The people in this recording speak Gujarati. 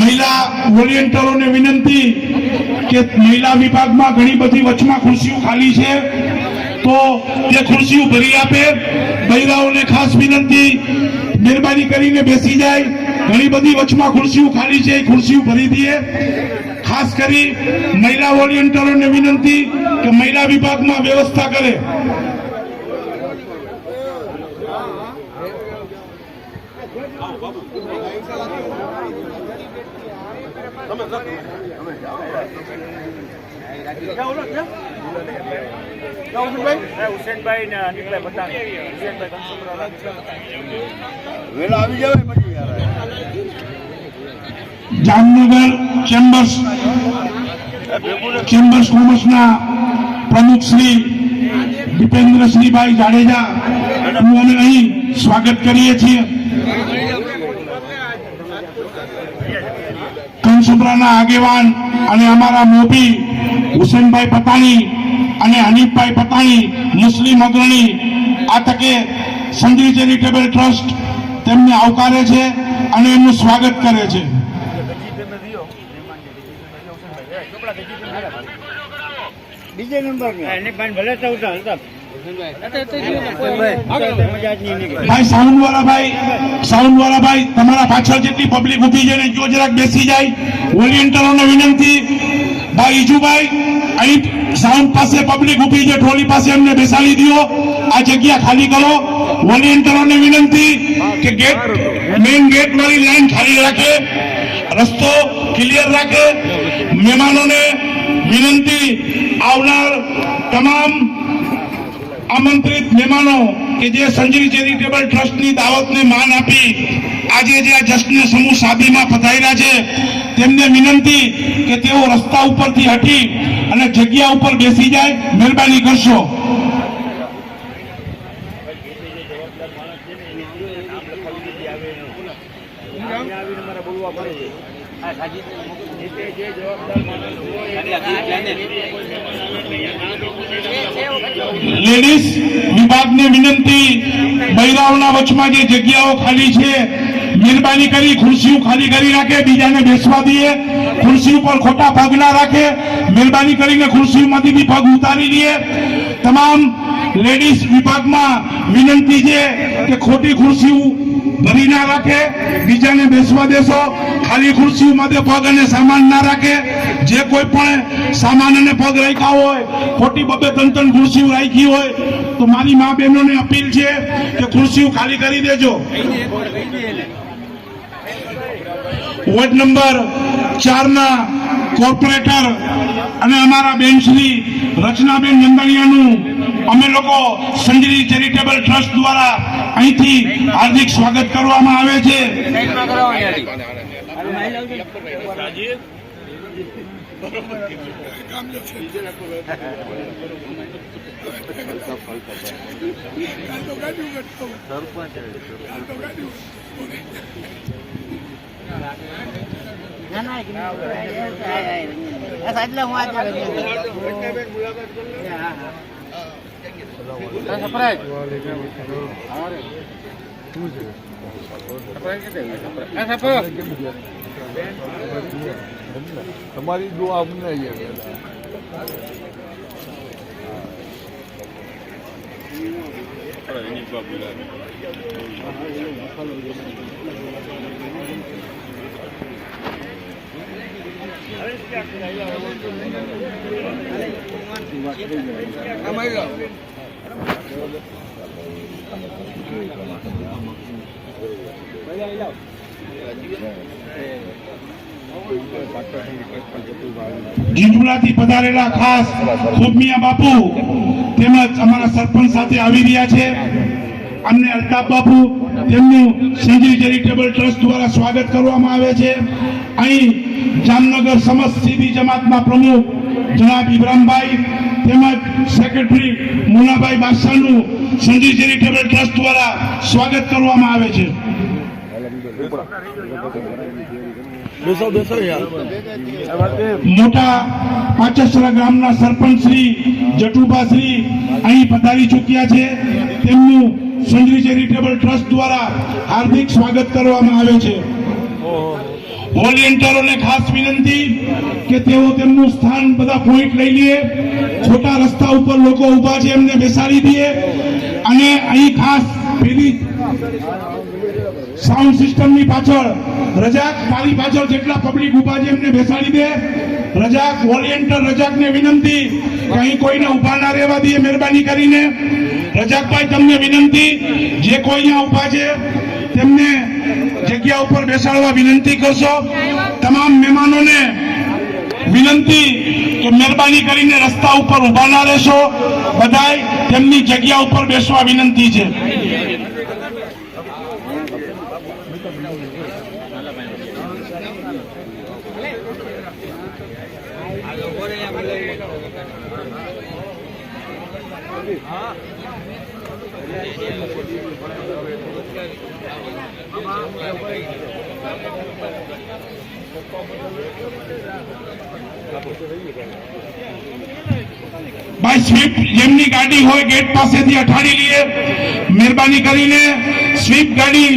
મહિલા વોલેન્ટિયરોને વિનંતી કે મહિલા વિભાગમાં ઘણી બધી વચમાં ખુરશીઓ ખાલી છે, તો તે ખુરશીઓ ભરી આપે. મહિલાઓને ખાસ વિનંતી, મહેરબાની કરીને બેસી જાય. ઘણી બધી વચમાં ખુરશીઓ ખાલી છે, ખુરશીઓ ભરી દઈએ. ખાસ કરી મહિલા વોલેન્ટિયરોને વિનંતી કે મહિલા વિભાગમાં વ્યવસ્થા કરે. હુસેનભાઈ ને અનિલભાઈ પટાણી, હુસેનભાઈ જામનગર ચેમ્બર્સ કોમર્સના પ્રમુખ શ્રી દીપેન્દ્રસિંહભાઈ જાડેજા નું અમે અહીં સ્વાગત કરીએ છીએ. કંસુબ્રાના આગેવાન અને અમારા મોભી હુસેનભાઈ પટાણી અને હનીફભાઈ પટાણી મુસ્લિમ અગ્રણી આ તકે સંજય ચેરિટેબલ ટ્રસ્ટ તેમને આવકારે છે અને એમનું સ્વાગત કરે છે. બીજે નંબર ભલે ભાઈ સાઉન્ડ વાળા ભાઈ તમારા પાછળ જેટલી પબ્લિક ઉભી છે ને જો જરાક બેસી જાય. વોલેન્ટિયરોને વિનંતી, ભાઈ ઈજુભાઈ અહીં સાઉન્ડ પાસે પબ્લિક ઉભી છે, ટ્રોલી પાસે એમને બેસાડી દો. આ જગ્યા ખાલી કરો. વોલેન્ટિયરોને વિનંતી કે મેઇન ગેટ વાળી લાઈન ખાલી રાખે, રસ્તો ક્લિયર રાખે. મહેમાનોને વિનંતી, આવનાર તમામ આમંત્રિત મહેમાનો કે જે સંજય ચેરિટેબલ ટ્રસ્ટની દાવતને માન આપી આજે જે આ જશ્ન સમૂહ શાદીમાં પધાર્યા છે, તેમને વિનંતી કે તેઓ રસ્તા ઉપરથી હટી અને જગ્યા ઉપર બેસી જાય. મહેરબાની કરશો. લેડીઝ વિભાગને વિનંતી, મહિલાઓના વચમાં જે જગ્યાઓ ખાલી છે મહેરબાની કરી ખુરશીઓ ખાલી કરી રાખે, બીજાને બેસવા દઈએ. ખુરશી ઉપર ખોટા પગ ના રાખે. મહેરબાની કરીને ખુરશીઓમાંથી બી પગ ઉતારી દઈએ. તમામ લેડીઝ વિભાગમાં વિનંતી છે કે ખોટી ખુરશીઓ ભરી ના રાખે, બીજાને બેસવા દેશો. ખાલી ખુરશીઓમાં પગ અને સામાન ના રાખે. જે કોઈ પણ સામાન અને પગ રાખ્યા હોય, ખોટી 2-3 ખુરશીઓ રાખી હોય તો મારી મા બહેનોને અપીલ છે કે ખુરશીઓ ખાલી કરી દેજો. વોર્ડ નંબર 4 ના કોર્પોરેટર અને અમારા બેન શ્રી રચનાબેન નંદાણીયાનું અમે લોકો સંજય ચેરિટેબલ ટ્રસ્ટ દ્વારા અહીંથી હાર્દિક સ્વાગત કરવામાં આવે છે. તમારી દુઆ અમને જીંજુડાથી પધારેલા ખાસ ખુબમિયા બાપુ તેમજ અમારા સરપંચ સાથે આવી રહ્યા છે. અમને અલ્તાફ બાપુ તેમનું સંજય ચેરિટેબલ ટ્રસ્ટ દ્વારા સ્વાગત કરવામાં આવે છે. અહીં જામનગર સમસ્ત સીધી જમાતના પ્રમુખ જનાબ ઇબ્રાહીમભાઈ તેમજ સેક્રેટરી મુનાભાઈ બાદશાહનું સંજય ચેરિટેબલ ટ્રસ્ટ દ્વારા સ્વાગત કરવામાં આવે છે. મોટા પાંચસરા ગામના સરપંચ શ્રી જટુભા શ્રી અહીં પધારી ચૂક્યા છે. તેમનું સંજરી ચેરિટેબલ ટ્રસ્ટ દ્વારા હાર્દિક સ્વાગત કરવામાં આવે છે. વોલેન્ટિયરોને ખાસ વિનંતી કે તેઓ તેમનું સ્થાન બધા પોઈન્ટ લઈ લે, ખોટા રસ્તા ઉપર લોકો ઉભા છે એમને બેસાડી દે, અને અહીં ખાસ પેલી સાઉન્ડ સિસ્ટમની પાછળ રજાક મારી પાછળ જેટલા પબ્લિક ઉભા છે એમને બેસાડી દે. રજાક વોલેન્ટિયર રજાકને વિનંતી કે અહીં કોઈને ઉભા ના રહેવા દે મહેરબાની કરીને. રજાકભાઈ તમને વિનંતી, જે કોઈ અહીંયા ઉભા છે તેમને જગ્યા ઉપર બેસાડવા વિનંતી કરશો. તમામ મહેમાનોને વિનંતી કે મહેરબાની કરીને રસ્તા ઉપર ઉભા ના રહેશો, બધાય તેમની જગ્યા ઉપર બેસવા વિનંતી છે. ભાઈ સ્વીપ જેમની ગાડી હોય ગેટ પાસેથી અઠાડી લઈએ, મહેરબાની કરીને સ્વીપ ગાડી